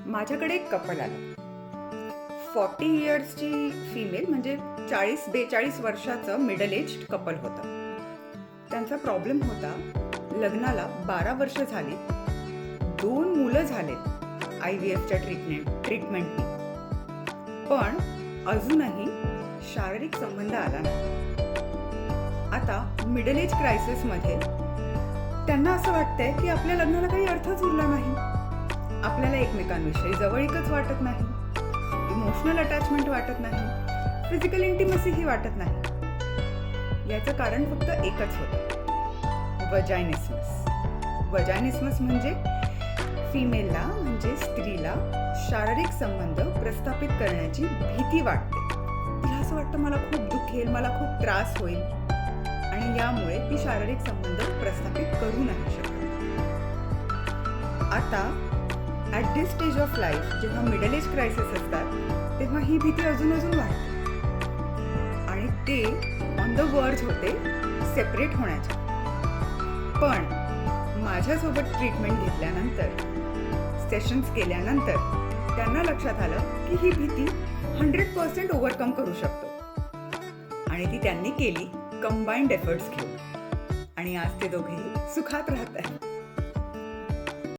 माझ्याकडे एक कपल आलं. 40 इयर्सची फिमेल, म्हणजे 40-42 वर्षाचं मिडल एज्ड कपल होतं. त्यांचा प्रॉब्लेम होता, लग्नाला 12 वर्ष झाली, 2 मुलं झालेत IVFच्या ट्रीटमेंटनी, पण अजूनही शारीरिक संबंध आला नाही. आता मिडल एज क्रायसिसमध्ये त्यांना असं वाटतंय की आपल्या लग्नाला काही अर्थच उरला नाही. आपल्याला एकमेकांविषयी जवळीकच वाटत नाही, इमोशनल अटॅचमेंट वाटत नाही, फिजिकल इंटिमसीही वाटत नाही. याचं कारण फक्त एकच होतं, वजायनिस्मस. वजायनिस्मस म्हणजे फिमेलला, म्हणजे स्त्रीला शारीरिक संबंध प्रस्थापित करण्याची भीती वाटते. तिला असं वाटतं मला खूप दुखेल, मला खूप त्रास होईल, आणि यामुळे ती शारीरिक संबंध प्रस्थापित करू नाही शकत. आता at this stage of life, जेव्हा मिडल एज क्रायसिस असतात, तेव्हा ही भीती अजून वाढते आणि ते ऑन द वर्ज होते सेपरेट होण्याच्या. पण माझ्यासोबत ट्रीटमेंट घेतल्यानंतर, सेशन्स केल्यानंतर त्यांना लक्षात आलं की ही भीती 100% ओव्हरकम करू शकतो, आणि ती त्यांनी केली कंबाईन्ड एफर्ट्स घेऊन, आणि आज ते दोघेही सुखात राहत आहेत.